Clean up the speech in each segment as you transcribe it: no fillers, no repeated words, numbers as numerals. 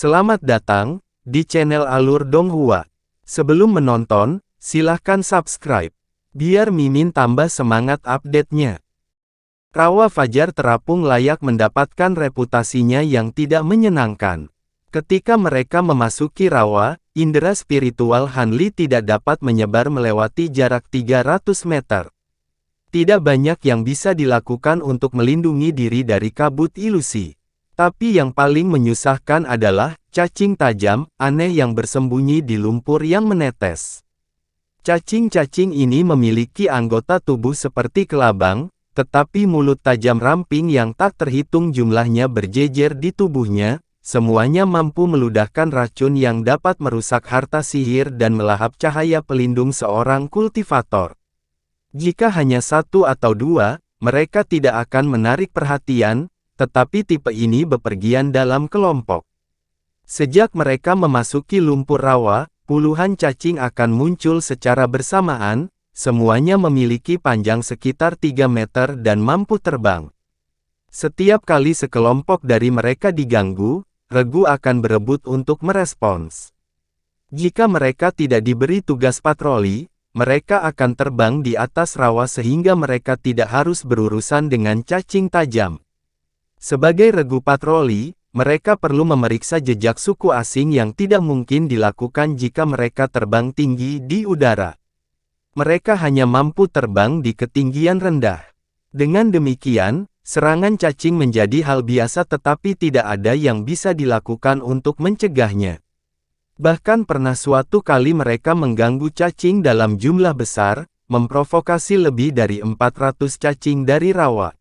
Selamat datang di channel Alur Donghua. Sebelum menonton, silahkan subscribe, biar Mimin tambah semangat update-nya. Rawa Fajar Terapung layak mendapatkan reputasinya yang tidak menyenangkan. Ketika mereka memasuki rawa, indera spiritual Hanli tidak dapat menyebar melewati jarak 300 meter. Tidak banyak yang bisa dilakukan untuk melindungi diri dari kabut ilusi. Tapi yang paling menyusahkan adalah cacing tajam, aneh yang bersembunyi di lumpur yang menetes. Cacing-cacing ini memiliki anggota tubuh seperti kelabang, tetapi mulut tajam ramping yang tak terhitung jumlahnya berjejer di tubuhnya, semuanya mampu meludahkan racun yang dapat merusak harta sihir dan melahap cahaya pelindung seorang kultivator. Jika hanya satu atau dua, mereka tidak akan menarik perhatian, tetapi tipe ini bepergian dalam kelompok. Sejak mereka memasuki lumpur rawa, puluhan cacing akan muncul secara bersamaan, semuanya memiliki panjang sekitar 3 meter dan mampu terbang. Setiap kali sekelompok dari mereka diganggu, regu akan berebut untuk merespons. Jika mereka tidak diberi tugas patroli, mereka akan terbang di atas rawa sehingga mereka tidak harus berurusan dengan cacing tajam. Sebagai regu patroli, mereka perlu memeriksa jejak suku asing yang tidak mungkin dilakukan jika mereka terbang tinggi di udara. Mereka hanya mampu terbang di ketinggian rendah. Dengan demikian, serangan cacing menjadi hal biasa tetapi tidak ada yang bisa dilakukan untuk mencegahnya. Bahkan pernah suatu kali mereka mengganggu cacing dalam jumlah besar, memprovokasi lebih dari 400 cacing dari rawa.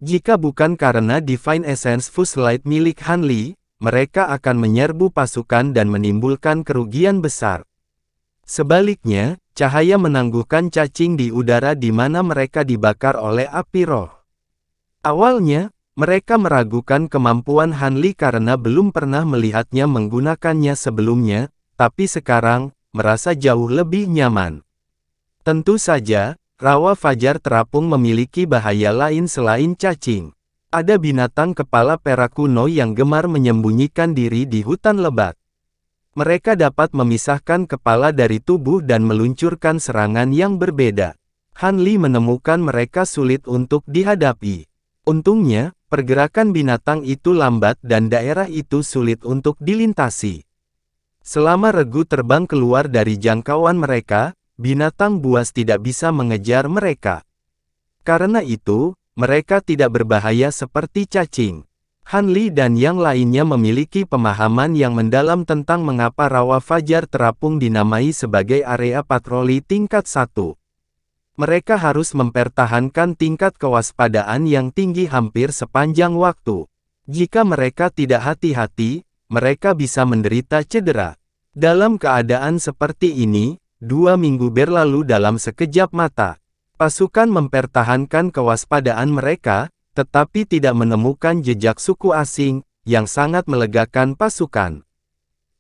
Jika bukan karena Divine Essence Fuselite milik Hanli, mereka akan menyerbu pasukan dan menimbulkan kerugian besar. Sebaliknya, cahaya menangguhkan cacing di udara di mana mereka dibakar oleh api roh. Awalnya, mereka meragukan kemampuan Hanli karena belum pernah melihatnya menggunakannya sebelumnya, tapi sekarang, merasa jauh lebih nyaman. Tentu saja, Rawa Fajar Terapung memiliki bahaya lain selain cacing. Ada binatang kepala perak kuno yang gemar menyembunyikan diri di hutan lebat. Mereka dapat memisahkan kepala dari tubuh dan meluncurkan serangan yang berbeda. Hanli menemukan mereka sulit untuk dihadapi. Untungnya, pergerakan binatang itu lambat dan daerah itu sulit untuk dilintasi. Selama regu terbang keluar dari jangkauan mereka, binatang buas tidak bisa mengejar mereka. Karena itu, mereka tidak berbahaya seperti cacing. Hanli dan yang lainnya memiliki pemahaman yang mendalam tentang mengapa Rawa Fajar Terapung dinamai sebagai area patroli tingkat 1. Mereka harus mempertahankan tingkat kewaspadaan yang tinggi hampir sepanjang waktu. Jika mereka tidak hati-hati, mereka bisa menderita cedera. Dalam keadaan seperti ini, 2 minggu berlalu dalam sekejap mata. Pasukan mempertahankan kewaspadaan mereka, tetapi tidak menemukan jejak suku asing, yang sangat melegakan pasukan.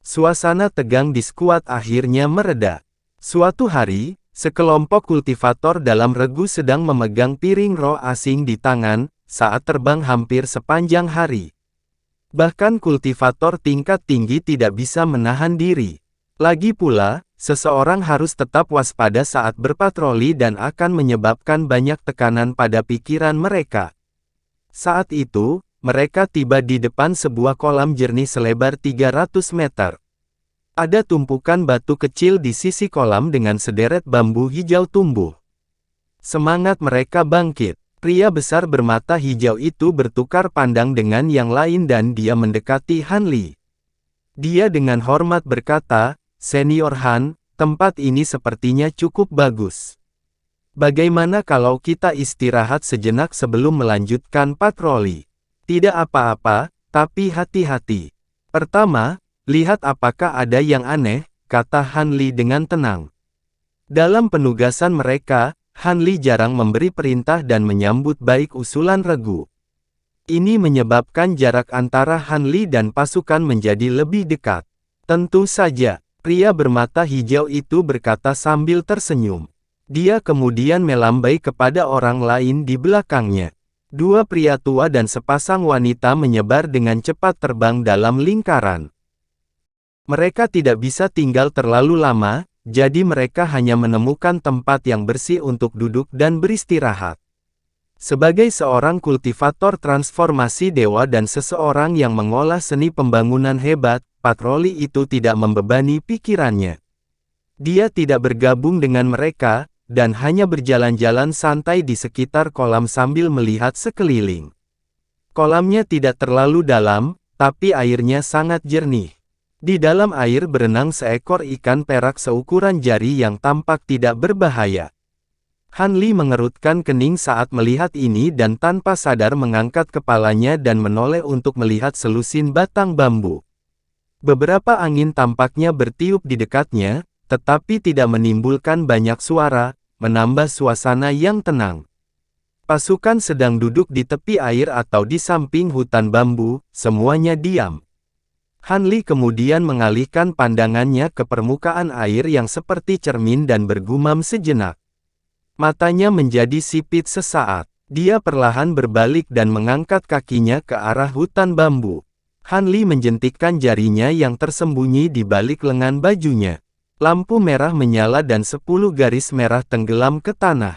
Suasana tegang di skuad akhirnya mereda. Suatu hari, sekelompok kultivator dalam regu sedang memegang piring roh asing di tangan, saat terbang hampir sepanjang hari. Bahkan kultivator tingkat tinggi tidak bisa menahan diri. Lagi pula, seseorang harus tetap waspada saat berpatroli dan akan menyebabkan banyak tekanan pada pikiran mereka. Saat itu, mereka tiba di depan sebuah kolam jernih selebar 300 meter. Ada tumpukan batu kecil di sisi kolam dengan sederet bambu hijau tumbuh. Semangat mereka bangkit. Pria besar bermata hijau itu bertukar pandang dengan yang lain dan dia mendekati Hanli. Dia dengan hormat berkata, "Senior Han, tempat ini sepertinya cukup bagus. Bagaimana kalau kita istirahat sejenak sebelum melanjutkan patroli?" "Tidak apa-apa, tapi hati-hati. Pertama, lihat apakah ada yang aneh," kata Hanli dengan tenang. Dalam penugasan mereka, Hanli jarang memberi perintah dan menyambut baik usulan regu. Ini menyebabkan jarak antara Hanli dan pasukan menjadi lebih dekat. Tentu saja. Pria bermata hijau itu berkata sambil tersenyum. Dia kemudian melambai kepada orang lain di belakangnya. 2 pria tua dan sepasang wanita menyebar dengan cepat terbang dalam lingkaran. Mereka tidak bisa tinggal terlalu lama, jadi mereka hanya menemukan tempat yang bersih untuk duduk dan beristirahat. Sebagai seorang kultivator transformasi dewa dan seseorang yang mengolah seni pembangunan hebat, patroli itu tidak membebani pikirannya. Dia tidak bergabung dengan mereka, dan hanya berjalan-jalan santai di sekitar kolam sambil melihat sekeliling. Kolamnya tidak terlalu dalam, tapi airnya sangat jernih. Di dalam air berenang seekor ikan perak seukuran jari yang tampak tidak berbahaya. Han Li mengerutkan kening saat melihat ini dan tanpa sadar mengangkat kepalanya dan menoleh untuk melihat selusin batang bambu. Beberapa angin tampaknya bertiup di dekatnya, tetapi tidak menimbulkan banyak suara, menambah suasana yang tenang. Pasukan sedang duduk di tepi air atau di samping hutan bambu, semuanya diam. Han Li kemudian mengalihkan pandangannya ke permukaan air yang seperti cermin dan bergumam sejenak. Matanya menjadi sipit sesaat. Dia perlahan berbalik dan mengangkat kakinya ke arah hutan bambu. Han Li menjentikkan jarinya yang tersembunyi di balik lengan bajunya. Lampu merah menyala dan 10 garis merah tenggelam ke tanah.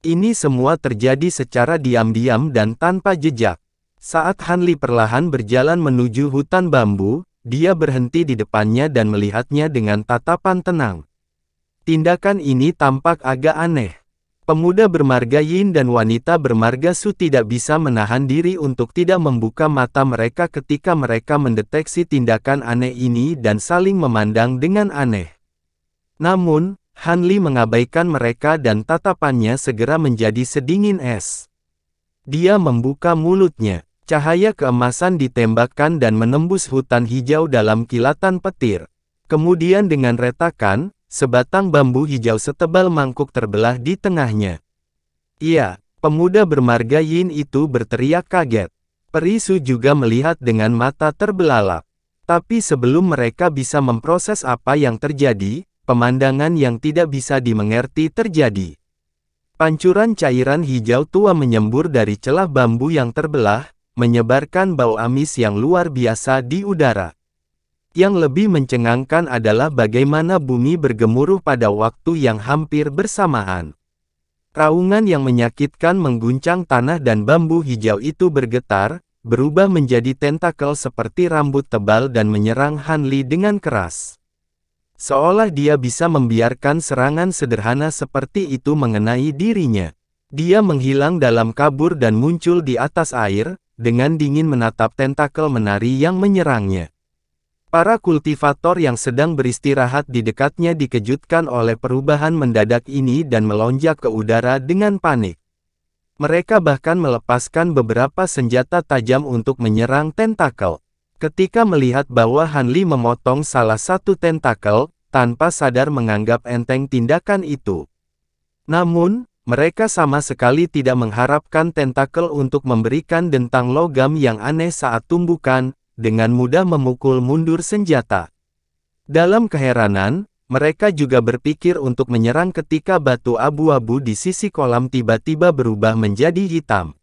Ini semua terjadi secara diam-diam dan tanpa jejak. Saat Han Li perlahan berjalan menuju hutan bambu, dia berhenti di depannya dan melihatnya dengan tatapan tenang. Tindakan ini tampak agak aneh. Pemuda bermarga Yin dan wanita bermarga Su tidak bisa menahan diri untuk tidak membuka mata mereka ketika mereka mendeteksi tindakan aneh ini dan saling memandang dengan aneh. Namun, Han Li mengabaikan mereka dan tatapannya segera menjadi sedingin es. Dia membuka mulutnya. Cahaya keemasan ditembakkan dan menembus hutan hijau dalam kilatan petir. Kemudian dengan retakan, sebatang bambu hijau setebal mangkuk terbelah di tengahnya. Iya, pemuda bermarga Yin itu berteriak kaget. Peri Su juga melihat dengan mata terbelalak. Tapi sebelum mereka bisa memproses apa yang terjadi, pemandangan yang tidak bisa dimengerti terjadi. Pancuran cairan hijau tua menyembur dari celah bambu yang terbelah, menyebarkan bau amis yang luar biasa di udara. Yang lebih mencengangkan adalah bagaimana bumi bergemuruh pada waktu yang hampir bersamaan. Raungan yang menyakitkan mengguncang tanah dan bambu hijau itu bergetar, berubah menjadi tentakel seperti rambut tebal dan menyerang Han Li dengan keras. Seolah dia bisa membiarkan serangan sederhana seperti itu mengenai dirinya. Dia menghilang dalam kabur dan muncul di atas air, dengan dingin menatap tentakel menari yang menyerangnya. Para kultivator yang sedang beristirahat di dekatnya dikejutkan oleh perubahan mendadak ini dan melonjak ke udara dengan panik. Mereka bahkan melepaskan beberapa senjata tajam untuk menyerang tentakel. Ketika melihat bahwa Han Li memotong salah satu tentakel, tanpa sadar menganggap enteng tindakan itu. Namun, mereka sama sekali tidak mengharapkan tentakel untuk memberikan dentang logam yang aneh saat tumbukan, dengan mudah memukul mundur senjata. Dalam keheranan, mereka juga berpikir untuk menyerang ketika batu abu-abu di sisi kolam tiba-tiba berubah menjadi hitam.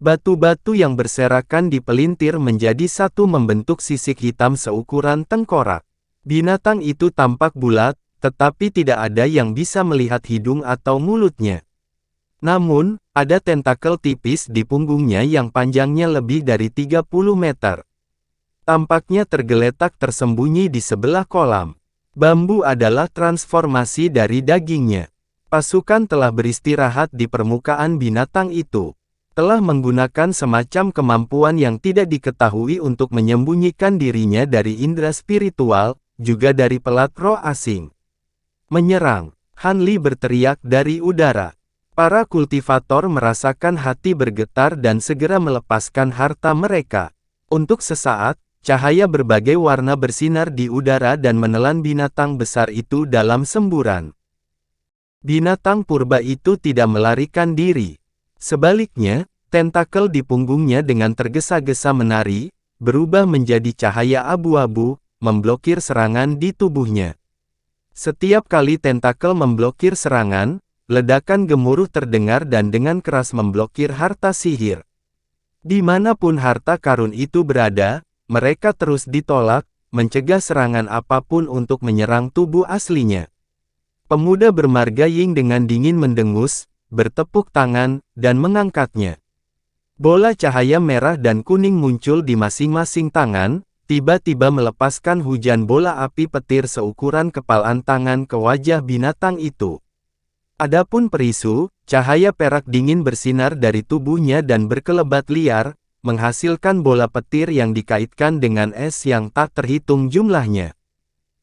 Batu-batu yang berserakan dipelintir menjadi satu membentuk sisik hitam seukuran tengkorak. Binatang itu tampak bulat, tetapi tidak ada yang bisa melihat hidung atau mulutnya. Namun, ada tentakel tipis di punggungnya yang panjangnya lebih dari 30 meter. Tampaknya tergeletak tersembunyi di sebelah kolam. Bambu adalah transformasi dari dagingnya. Pasukan telah beristirahat di permukaan binatang itu. Telah menggunakan semacam kemampuan yang tidak diketahui untuk menyembunyikan dirinya dari indera spiritual, juga dari pelat roh asing. Menyerang, Han Li berteriak dari udara. Para kultivator merasakan hati bergetar dan segera melepaskan harta mereka. Untuk sesaat, cahaya berbagai warna bersinar di udara dan menelan binatang besar itu dalam semburan. Binatang purba itu tidak melarikan diri. Sebaliknya, tentakel di punggungnya dengan tergesa-gesa menari, berubah menjadi cahaya abu-abu, memblokir serangan di tubuhnya. Setiap kali tentakel memblokir serangan, ledakan gemuruh terdengar dan dengan keras memblokir harta sihir. Dimanapun harta karun itu berada, mereka terus ditolak, mencegah serangan apapun untuk menyerang tubuh aslinya. Pemuda bermarga Ying dengan dingin mendengus, bertepuk tangan, dan mengangkatnya. Bola cahaya merah dan kuning muncul di masing-masing tangan, tiba-tiba melepaskan hujan bola api petir seukuran kepalan tangan ke wajah binatang itu. Adapun Perisu, cahaya perak dingin bersinar dari tubuhnya dan berkelebat liar, menghasilkan bola petir yang dikaitkan dengan es yang tak terhitung jumlahnya.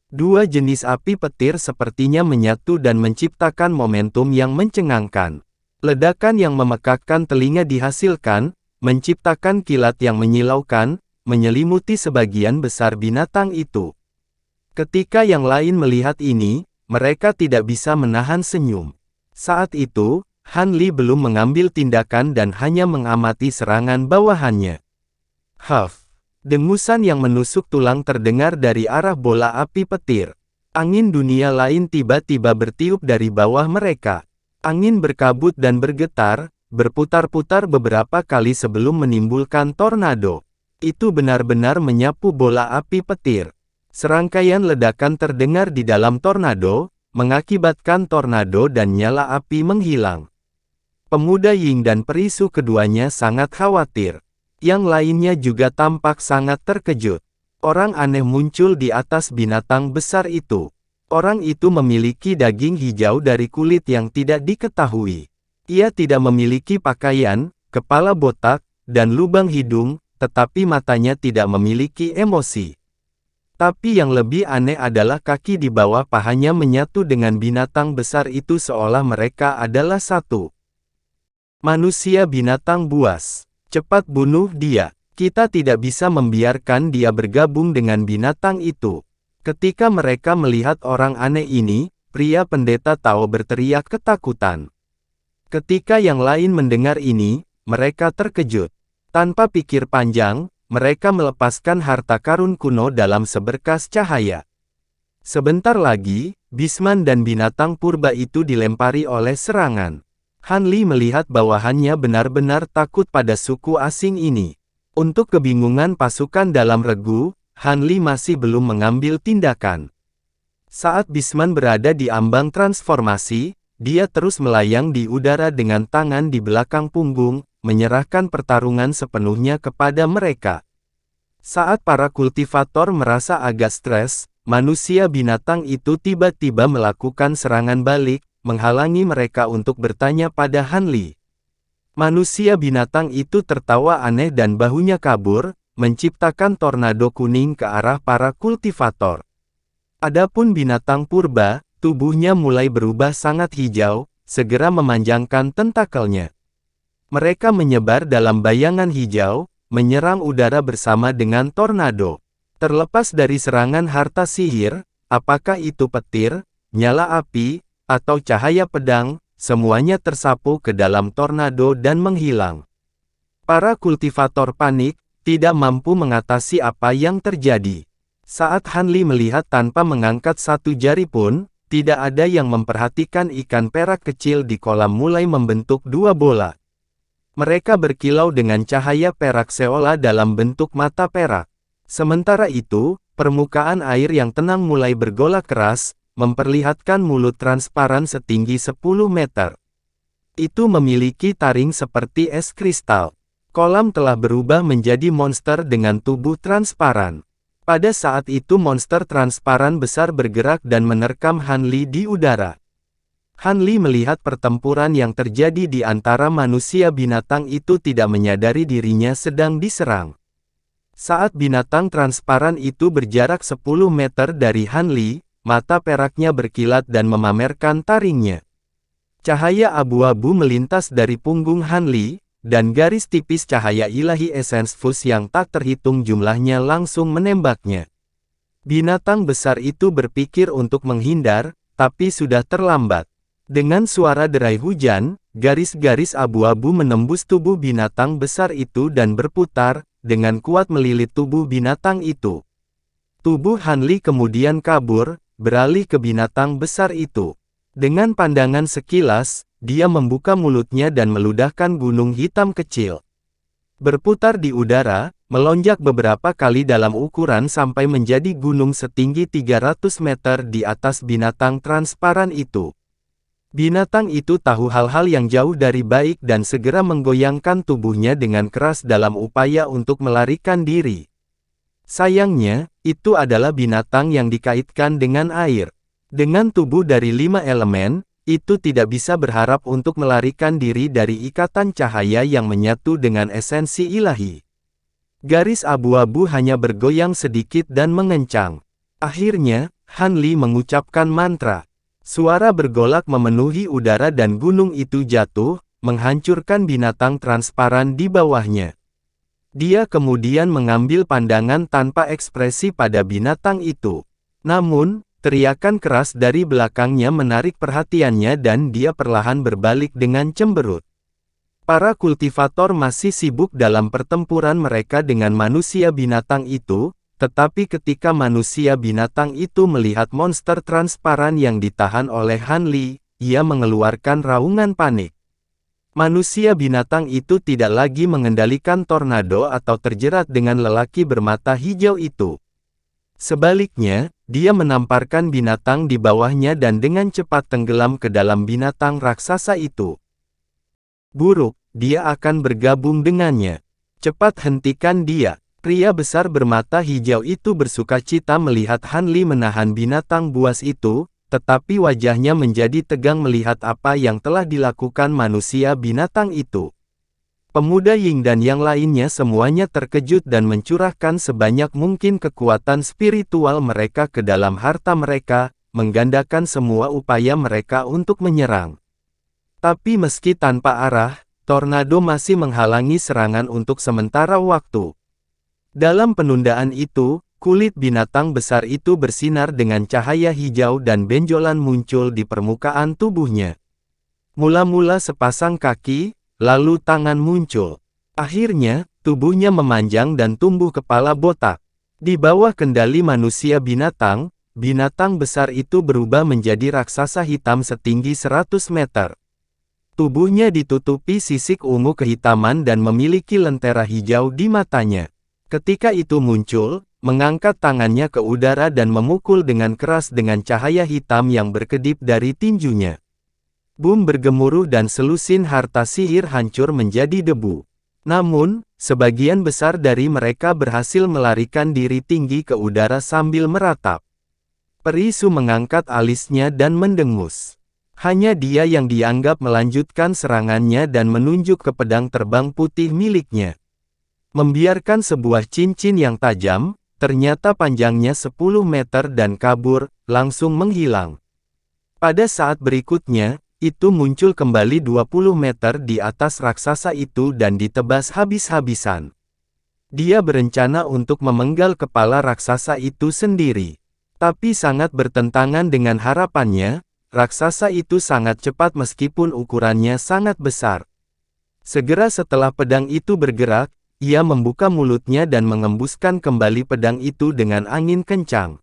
Dua jenis api petir sepertinya menyatu dan menciptakan momentum yang mencengangkan. Ledakan yang memekakkan telinga dihasilkan, menciptakan kilat yang menyilaukan, menyelimuti sebagian besar binatang itu. Ketika yang lain melihat ini, mereka tidak bisa menahan senyum. Saat itu, Han Li belum mengambil tindakan dan hanya mengamati serangan bawahannya. Huff! Dengusan yang menusuk tulang terdengar dari arah bola api petir. Angin dunia lain tiba-tiba bertiup dari bawah mereka. Angin berkabut dan bergetar, berputar-putar beberapa kali sebelum menimbulkan tornado. Itu benar-benar menyapu bola api petir. Serangkaian ledakan terdengar di dalam tornado, mengakibatkan tornado dan nyala api menghilang. Pemuda Ying dan Perisu keduanya sangat khawatir. Yang lainnya juga tampak sangat terkejut. Orang aneh muncul di atas binatang besar itu. Orang itu memiliki daging hijau dari kulit yang tidak diketahui. Ia tidak memiliki pakaian, kepala botak, dan lubang hidung, tetapi matanya tidak memiliki emosi. Tapi yang lebih aneh adalah kaki di bawah pahanya menyatu dengan binatang besar itu seolah mereka adalah satu. Manusia binatang buas. Cepat bunuh dia. Kita tidak bisa membiarkan dia bergabung dengan binatang itu. Ketika mereka melihat orang aneh ini, pria pendeta Tao berteriak ketakutan. Ketika yang lain mendengar ini, mereka terkejut. Tanpa pikir panjang, mereka melepaskan harta karun kuno dalam seberkas cahaya. Sebentar lagi, Bisman dan binatang purba itu dilempari oleh serangan. Han Li melihat bawahannya benar-benar takut pada suku asing ini. Untuk kebingungan pasukan dalam regu, Han Li masih belum mengambil tindakan. Saat Bisman berada di ambang transformasi, dia terus melayang di udara dengan tangan di belakang punggung, menyerahkan pertarungan sepenuhnya kepada mereka. Saat para kultivator merasa agak stres, manusia binatang itu tiba-tiba melakukan serangan balik, menghalangi mereka untuk bertanya pada Han Li. Manusia binatang itu tertawa aneh dan bahunya kabur, menciptakan tornado kuning ke arah para kultivator. Adapun binatang purba, tubuhnya mulai berubah sangat hijau, segera memanjangkan tentakelnya. Mereka menyebar dalam bayangan hijau, menyerang udara bersama dengan tornado. Terlepas dari serangan harta sihir, apakah itu petir, nyala api, atau cahaya pedang, semuanya tersapu ke dalam tornado dan menghilang. Para kultivator panik, tidak mampu mengatasi apa yang terjadi. Saat Han Li melihat tanpa mengangkat satu jari pun, tidak ada yang memperhatikan ikan perak kecil di kolam mulai membentuk dua bola. Mereka berkilau dengan cahaya perak seolah dalam bentuk mata perak. Sementara itu, permukaan air yang tenang mulai bergolak keras, memperlihatkan mulut transparan setinggi 10 meter. Itu memiliki taring seperti es kristal. Kolam telah berubah menjadi monster dengan tubuh transparan. Pada saat itu monster transparan besar bergerak dan menerkam Han Li di udara. Han Li melihat pertempuran yang terjadi di antara manusia binatang itu tidak menyadari dirinya sedang diserang. Saat binatang transparan itu berjarak 10 meter dari Han Li, mata peraknya berkilat dan memamerkan taringnya. Cahaya abu-abu melintas dari punggung Han Li, dan garis tipis cahaya ilahi esens fus yang tak terhitung jumlahnya langsung menembaknya. Binatang besar itu berpikir untuk menghindar, tapi sudah terlambat. Dengan suara derai hujan, garis-garis abu-abu menembus tubuh binatang besar itu dan berputar, dengan kuat melilit tubuh binatang itu. Tubuh Han Li kemudian kabur, beralih ke binatang besar itu. Dengan pandangan sekilas, dia membuka mulutnya dan meludahkan gunung hitam kecil. Berputar di udara, melonjak beberapa kali dalam ukuran sampai menjadi gunung setinggi 300 meter di atas binatang transparan itu. Binatang itu tahu hal-hal yang jauh dari baik dan segera menggoyangkan tubuhnya dengan keras dalam upaya untuk melarikan diri. Sayangnya, itu adalah binatang yang dikaitkan dengan air. Dengan tubuh dari 5 elemen, itu tidak bisa berharap untuk melarikan diri dari ikatan cahaya yang menyatu dengan esensi ilahi. Garis abu-abu hanya bergoyang sedikit dan mengencang. Akhirnya, Han Li mengucapkan mantra. Suara bergolak memenuhi udara dan gunung itu jatuh, menghancurkan binatang transparan di bawahnya. Dia kemudian mengambil pandangan tanpa ekspresi pada binatang itu. Namun, teriakan keras dari belakangnya menarik perhatiannya dan dia perlahan berbalik dengan cemberut. Para kultivator masih sibuk dalam pertempuran mereka dengan manusia binatang itu, tetapi ketika manusia binatang itu melihat monster transparan yang ditahan oleh Han Li, ia mengeluarkan raungan panik. Manusia binatang itu tidak lagi mengendalikan tornado atau terjerat dengan lelaki bermata hijau itu. Sebaliknya, dia menamparkan binatang di bawahnya dan dengan cepat tenggelam ke dalam binatang raksasa itu. Buruk, dia akan bergabung dengannya. Cepat hentikan dia. Pria besar bermata hijau itu bersukacita melihat Han Li menahan binatang buas itu, tetapi wajahnya menjadi tegang melihat apa yang telah dilakukan manusia binatang itu. Pemuda Ying dan yang lainnya semuanya terkejut dan mencurahkan sebanyak mungkin kekuatan spiritual mereka ke dalam harta mereka, menggandakan semua upaya mereka untuk menyerang. Tapi meski tanpa arah, tornado masih menghalangi serangan untuk sementara waktu. Dalam penundaan itu, kulit binatang besar itu bersinar dengan cahaya hijau dan benjolan muncul di permukaan tubuhnya. Mula-mula sepasang kaki, lalu tangan muncul. Akhirnya, tubuhnya memanjang dan tumbuh kepala botak. Di bawah kendali manusia binatang, binatang besar itu berubah menjadi raksasa hitam setinggi 100 meter. Tubuhnya ditutupi sisik ungu kehitaman dan memiliki lentera hijau di matanya. Ketika itu muncul, mengangkat tangannya ke udara dan memukul dengan keras dengan cahaya hitam yang berkedip dari tinjunya. Boom bergemuruh dan selusin harta sihir hancur menjadi debu. Namun, sebagian besar dari mereka berhasil melarikan diri tinggi ke udara sambil meratap. Peri Su mengangkat alisnya dan mendengus. Hanya dia yang dianggap melanjutkan serangannya dan menunjuk ke pedang terbang putih miliknya. Membiarkan sebuah cincin yang tajam, ternyata panjangnya 10 meter dan kabur, langsung menghilang. Pada saat berikutnya, itu muncul kembali 20 meter di atas raksasa itu dan ditebas habis-habisan. Dia berencana untuk memenggal kepala raksasa itu sendiri. Tapi sangat bertentangan dengan harapannya, raksasa itu sangat cepat meskipun ukurannya sangat besar. Segera setelah pedang itu bergerak, ia membuka mulutnya dan mengembuskan kembali pedang itu dengan angin kencang.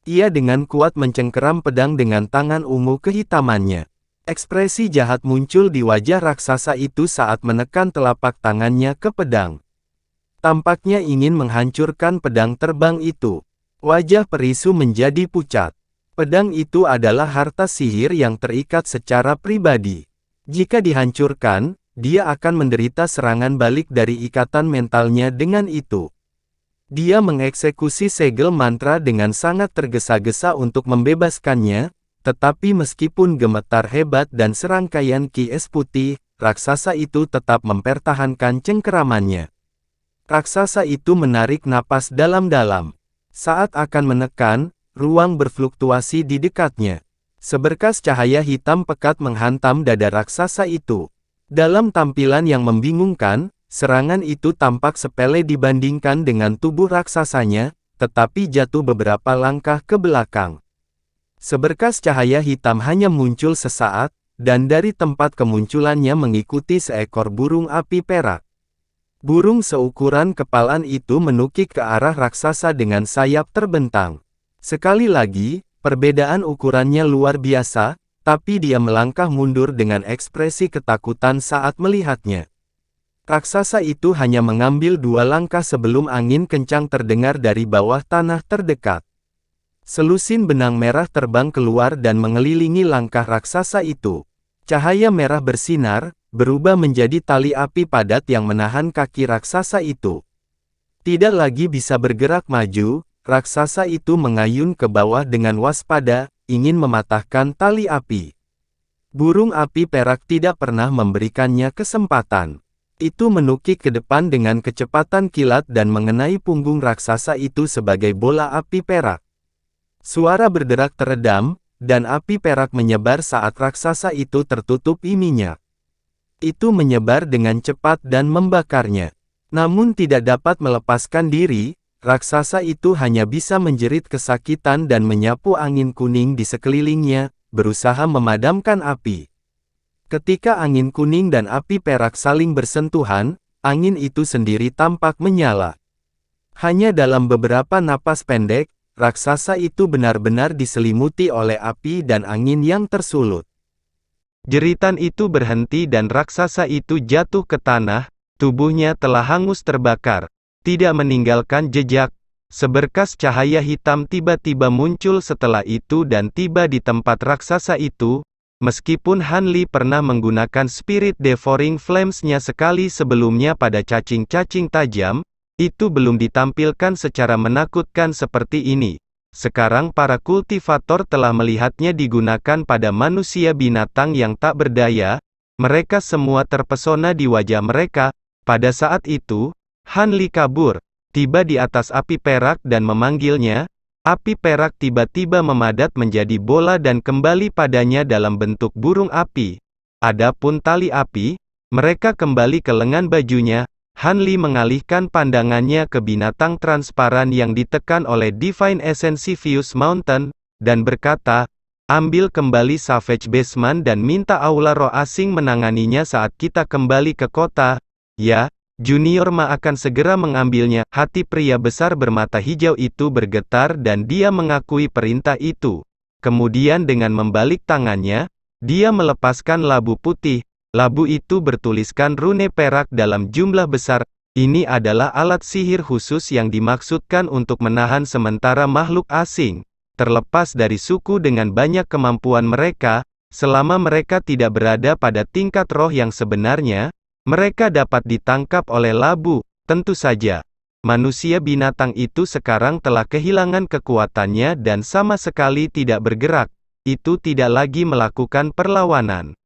Ia dengan kuat mencengkeram pedang dengan tangan ungu kehitamannya. Ekspresi jahat muncul di wajah raksasa itu saat menekan telapak tangannya ke pedang. Tampaknya ingin menghancurkan pedang terbang itu. Wajah Peri Su menjadi pucat. Pedang itu adalah harta sihir yang terikat secara pribadi. Jika dihancurkan, dia akan menderita serangan balik dari ikatan mentalnya dengan itu. Dia mengeksekusi segel mantra dengan sangat tergesa-gesa untuk membebaskannya, tetapi meskipun gemetar hebat dan serangkaian ki es putih, raksasa itu tetap mempertahankan cengkeramannya. Raksasa itu menarik napas dalam-dalam. Saat akan menekan, ruang berfluktuasi di dekatnya. Seberkas cahaya hitam pekat menghantam dada raksasa itu. Dalam tampilan yang membingungkan, serangan itu tampak sepele dibandingkan dengan tubuh raksasanya, tetapi jatuh beberapa langkah ke belakang. Seberkas cahaya hitam hanya muncul sesaat, dan dari tempat kemunculannya mengikuti seekor burung api perak. Burung seukuran kepalan itu menukik ke arah raksasa dengan sayap terbentang. Sekali lagi, perbedaan ukurannya luar biasa, tapi dia melangkah mundur dengan ekspresi ketakutan saat melihatnya. Raksasa itu hanya mengambil 2 langkah sebelum angin kencang terdengar dari bawah tanah terdekat. Selusin benang merah terbang keluar dan mengelilingi langkah raksasa itu. Cahaya merah bersinar, berubah menjadi tali api padat yang menahan kaki raksasa itu. Tidak lagi bisa bergerak maju, raksasa itu mengayun ke bawah dengan waspada, ingin mematahkan tali api. Burung api perak tidak pernah memberikannya kesempatan. Itu menukik ke depan dengan kecepatan kilat dan mengenai punggung raksasa itu sebagai bola api perak. Suara berderak teredam, dan api perak menyebar saat raksasa itu tertutupi minyak. Itu menyebar dengan cepat dan membakarnya. Namun tidak dapat melepaskan diri, raksasa itu hanya bisa menjerit kesakitan dan menyapu angin kuning di sekelilingnya, berusaha memadamkan api. Ketika angin kuning dan api perak saling bersentuhan, angin itu sendiri tampak menyala. Hanya dalam beberapa napas pendek, raksasa itu benar-benar diselimuti oleh api dan angin yang tersulut. Jeritan itu berhenti dan raksasa itu jatuh ke tanah, tubuhnya telah hangus terbakar, tidak meninggalkan jejak. Seberkas cahaya hitam tiba-tiba muncul setelah itu dan tiba di tempat raksasa itu. Meskipun Han Li pernah menggunakan Spirit Devouring Flames-nya sekali sebelumnya pada cacing-cacing tajam, itu belum ditampilkan secara menakutkan seperti ini. Sekarang para kultivator telah melihatnya digunakan pada manusia binatang yang tak berdaya. Mereka semua terpesona di wajah mereka. Pada saat itu, Han Li kabur, tiba di atas api perak dan memanggilnya. Api perak tiba-tiba memadat menjadi bola dan kembali padanya dalam bentuk burung api. Adapun tali api, mereka kembali ke lengan bajunya. Han Li mengalihkan pandangannya ke binatang transparan yang ditekan oleh Divine Essence Fuse Mountain, dan berkata, ambil kembali Savage Beastman dan minta Aula Roh asing menanganinya saat kita kembali ke kota. Ya, Junior Ma akan segera mengambilnya. Hati pria besar bermata hijau itu bergetar dan dia mengakui perintah itu. Kemudian dengan membalik tangannya, dia melepaskan labu putih. Labu itu bertuliskan rune perak dalam jumlah besar. Ini adalah alat sihir khusus yang dimaksudkan untuk menahan sementara makhluk asing. Terlepas dari suku dengan banyak kemampuan mereka, selama mereka tidak berada pada tingkat roh yang sebenarnya, mereka dapat ditangkap oleh labu. Tentu saja, manusia binatang itu sekarang telah kehilangan kekuatannya dan sama sekali tidak bergerak. Itu tidak lagi melakukan perlawanan.